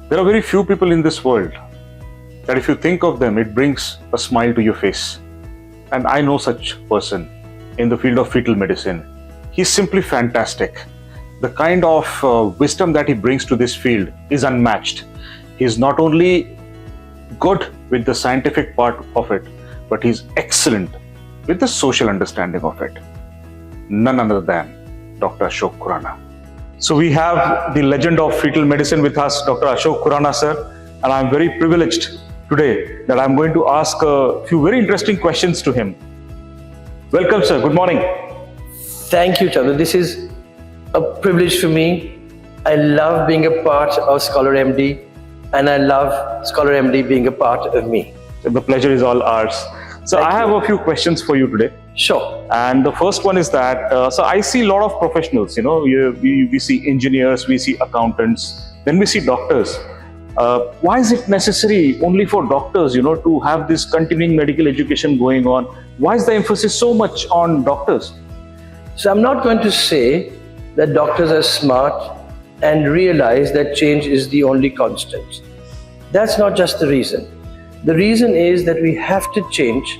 There are very few people in this world that if you think of them, it brings a smile to your face. And I know such person in the field of fetal medicine. He's simply fantastic. The kind of wisdom that he brings to this field is unmatched. He's not only good with the scientific part of it, but he's excellent with the social understanding of it. None other than Dr. Ashok Khurana. So we have the legend of fetal medicine with us, Dr. Ashok Khurana sir, and I'm very privileged today that I'm going to ask a few very interesting questions to him. Welcome sir, good morning. Thank you, Chandra. This is a privilege for me. I love being a part of ScholarMD, and I love ScholarMD being a part of me. So the pleasure is all ours. So I have a few questions for you today. Sure. And the first one is that, so I see a lot of professionals, we see engineers, we see accountants, then we see doctors. Why is it necessary only for doctors, to have this continuing medical education going on? Why is the emphasis so much on doctors? So I'm not going to say that doctors are smart and realize that change is the only constant. That's not just the reason. The reason is that we have to change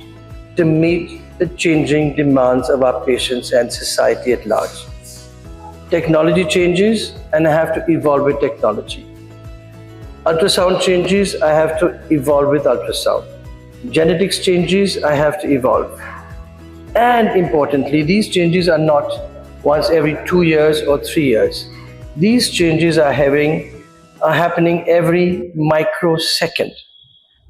to meet the changing demands of our patients and society at large. Technology changes and I have to evolve with technology. Ultrasound changes, I have to evolve with ultrasound. Genetics changes, I have to evolve. And importantly, these changes are not once every 2 years or 3 years. These changes are happening every microsecond.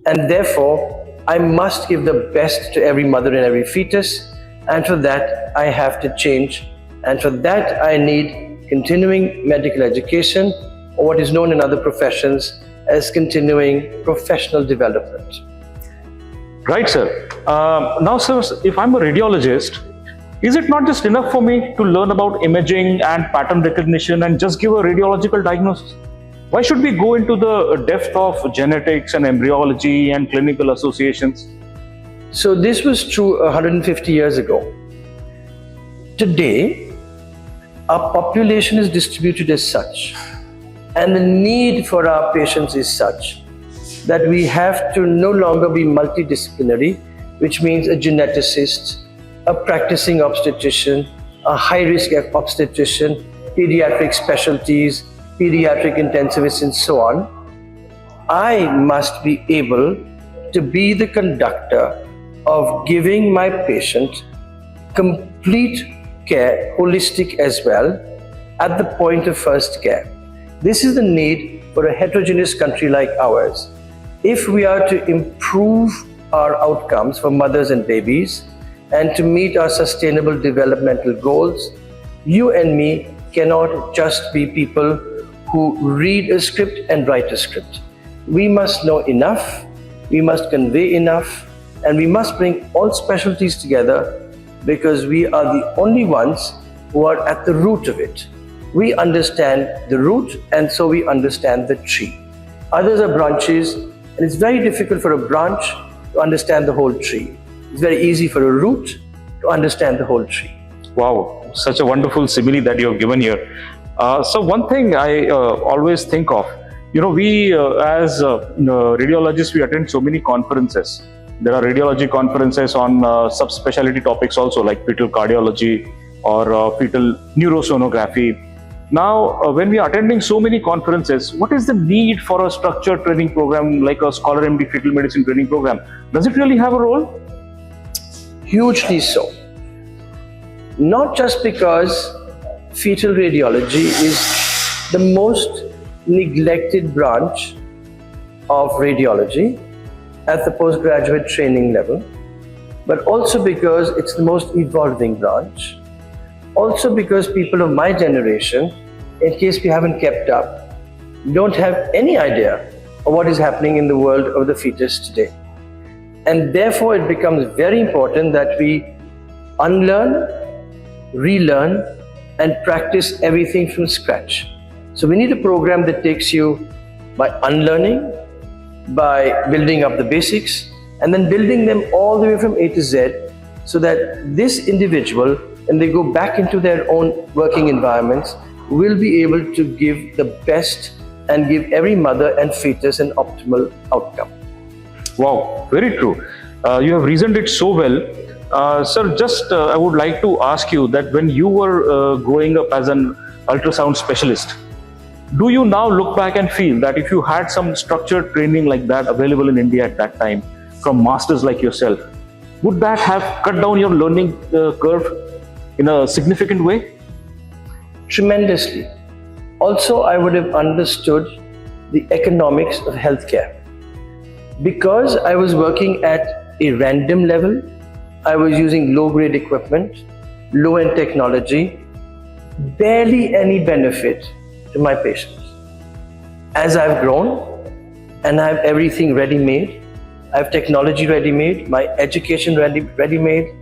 And therefore, I must give the best to every mother and every fetus. And for that, I have to change. And for that, I need continuing medical education, or what is known in other professions as continuing professional development. Right, sir. Now, sir, if I'm a radiologist, is it not just enough for me to learn about imaging and pattern recognition and just give a radiological diagnosis? Why should we go into the depth of genetics and embryology and clinical associations? So this was true 150 years ago. Today, our population is distributed as such, and the need for our patients is such that we have to no longer be multidisciplinary, which means a geneticist, a practicing obstetrician, a high-risk obstetrician, pediatric specialties, pediatric intensivists, and so on. I must be able to be the conductor of giving my patient complete care, holistic as well, at the point of first care. This is the need for a heterogeneous country like ours. If we are to improve our outcomes for mothers and babies and to meet our sustainable developmental goals, you and me cannot just be people who read a script and write a script. We must know enough, we must convey enough, and we must bring all specialties together because we are the only ones who are at the root of it. We understand the root, and so we understand the tree. Others are branches, and it's very difficult for a branch to understand the whole tree. It's very easy for a root to understand the whole tree. Wow, such a wonderful simile that you have given here. So one thing I always think of, we as radiologists, we attend so many conferences. There are radiology conferences on subspecialty topics also, like fetal cardiology or fetal neurosonography. Now, when we are attending so many conferences, what is the need for a structured training program like a ScholarMD fetal medicine training program? Does it really have a role? Hugely so. Not just because fetal radiology is the most neglected branch of radiology at the postgraduate training level, but also because it's the most evolving branch. Also because people of my generation, in case we haven't kept up, don't have any idea of what is happening in the world of the fetus today. And therefore it becomes very important that we unlearn, relearn, and practice everything from scratch. So we need a program that takes you by unlearning, by building up the basics, and then building them all the way from A to Z, so that this individual, when they go back into their own working environments, will be able to give the best and give every mother and fetus an optimal outcome. Wow, very true. You have reasoned it so well. Sir, just I would like to ask you that when you were growing up as an ultrasound specialist, do you now look back and feel that if you had some structured training like that available in India at that time from masters like yourself, would that have cut down your learning curve in a significant way? Tremendously. Also, I would have understood the economics of healthcare. Because I was working at a random level, I was using low-grade equipment, low-end technology, barely any benefit to my patients. As I've grown and I have everything ready-made, I have technology ready-made, my education ready-made,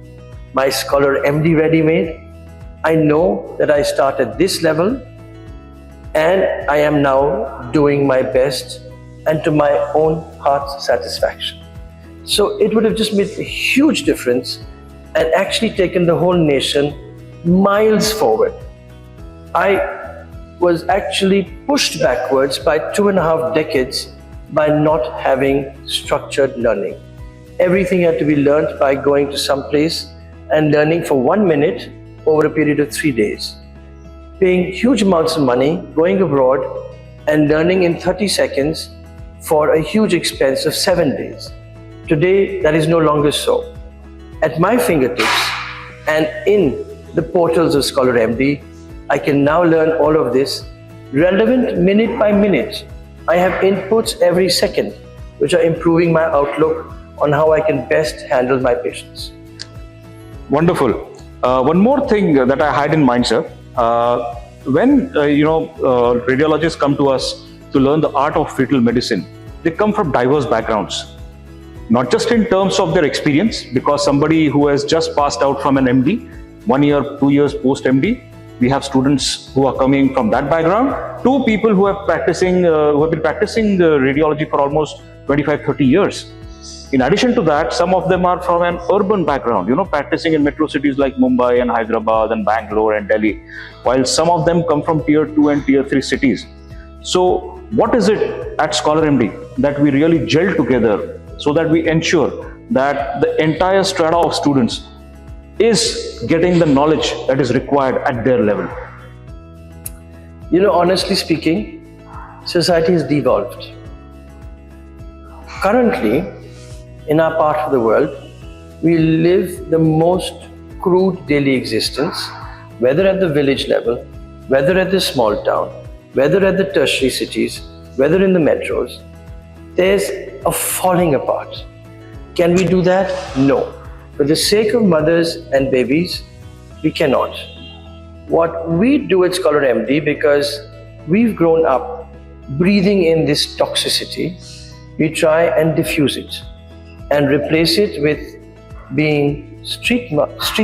my ScholarMD ready-made, I know that I start at this level and I am now doing my best and to my own heart's satisfaction. So it would have just made a huge difference and actually taken the whole nation miles forward. I was actually pushed backwards by 2.5 decades by not having structured learning. Everything had to be learned by going to some place and learning for 1 minute over a period of 3 days. Paying huge amounts of money, going abroad and learning in 30 seconds for a huge expense of 7 days. Today, that is no longer so. At my fingertips and in the portals of ScholarMD, I can now learn all of this relevant minute by minute. I have inputs every second, which are improving my outlook on how I can best handle my patients. Wonderful. One more thing that I had in mind, sir. When radiologists come to us to learn the art of fetal medicine, they come from diverse backgrounds. Not just in terms of their experience, because somebody who has just passed out from an MD, 1 year, 2 years post MD, we have students who are coming from that background, to people who have been practicing radiology for almost 25-30 years. In addition to that, some of them are from an urban background, practicing in metro cities like Mumbai and Hyderabad and Bangalore and Delhi, while some of them come from tier 2 and tier 3 cities. So what is it at ScholarMD that we really gel together so that we ensure that the entire strata of students is getting the knowledge that is required at their level? Honestly speaking, society has devolved. Currently, in our part of the world, we live the most crude daily existence, whether at the village level, whether at the small town, whether at the tertiary cities, whether in the metros. There's a falling apart. Can we do that? No. For the sake of mothers and babies, we cannot. What we do at ScholarMD, because we've grown up breathing in this toxicity, we try and diffuse it and replace it with being street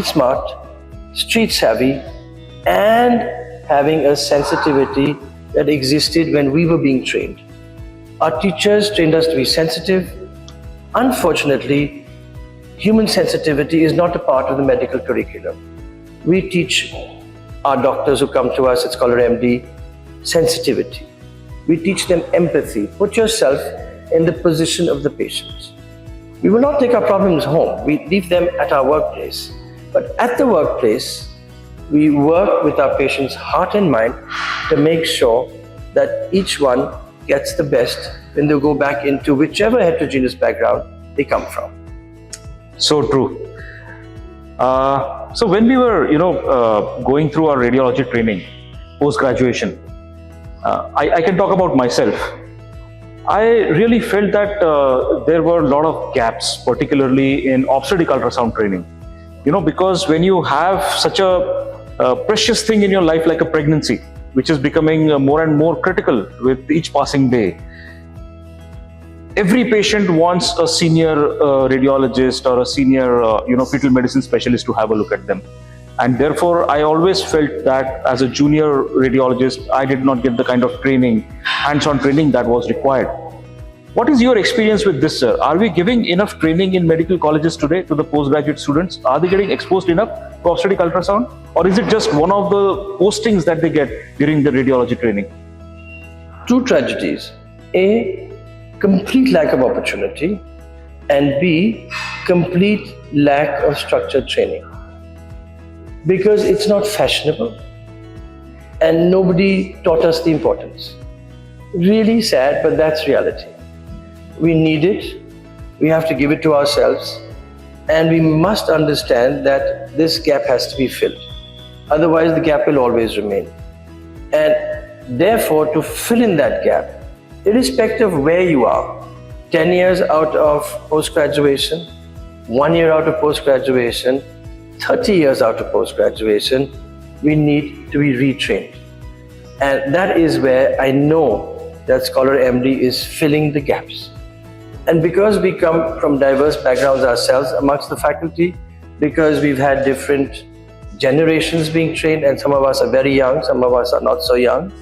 smart, street savvy, and having a sensitivity that existed when we were being trained. Our teachers trained us to be sensitive. Unfortunately, human sensitivity is not a part of the medical curriculum. We teach our doctors who come to us at ScholarMD sensitivity. We teach them empathy. Put yourself in the position of the patient. We will not take our problems home. We leave them at our workplace. But at the workplace, we work with our patient's heart and mind to make sure that each one gets the best when they go back into whichever heterogeneous background they come from. So true. So when we were, going through our radiology training, post-graduation, I can talk about myself. I really felt that there were a lot of gaps, particularly in obstetric ultrasound training. Because when you have such a precious thing in your life like a pregnancy, which is becoming more and more critical with each passing day, every patient wants a senior radiologist or a senior fetal medicine specialist to have a look at them. And therefore, I always felt that as a junior radiologist, I did not get the kind of training, hands-on training that was required. What is your experience with this, sir? Are we giving enough training in medical colleges today to the postgraduate students? Are they getting exposed enough to obstetric ultrasound? Or is it just one of the postings that they get during the radiology training? two tragedies. A, complete lack of opportunity, and B, complete lack of structured training. Because it's not fashionable and nobody taught us the importance. Really sad, but that's reality. We need it, we have to give it to ourselves, and we must understand that this gap has to be filled. Otherwise, the gap will always remain. And therefore, to fill in that gap, irrespective of where you are, 10 years out of post-graduation, 1 year out of post-graduation, 30 years out of post-graduation, we need to be retrained. And that is where I know that ScholarMD is filling the gaps. And because we come from diverse backgrounds ourselves amongst the faculty, because we've had different generations being trained, and some of us are very young, some of us are not so young,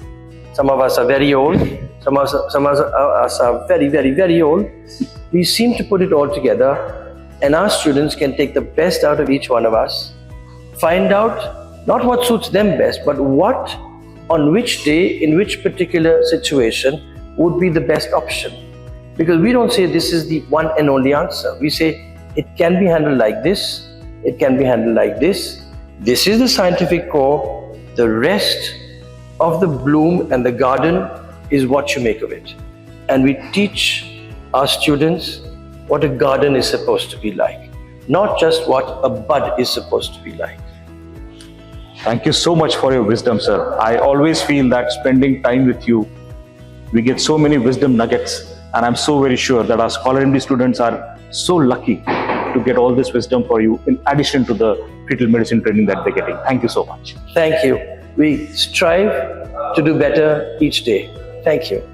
some of us are very old, some of us are very, very, very old, we seem to put it all together, and our students can take the best out of each one of us, find out not what suits them best, but what, on which day, in which particular situation would be the best option. Because we don't say this is the one and only answer. We say it can be handled like this, it can be handled like this. This is the scientific core. The rest of the bloom and the garden is what you make of it. And we teach our students what a garden is supposed to be like, not just what a bud is supposed to be like. Thank you so much for your wisdom, sir. I always feel that spending time with you, we get so many wisdom nuggets, and I'm so very sure that our ScholarMD students are so lucky to get all this wisdom for you in addition to the fetal medicine training that they're getting. Thank you so much. Thank you. We strive to do better each day. Thank you.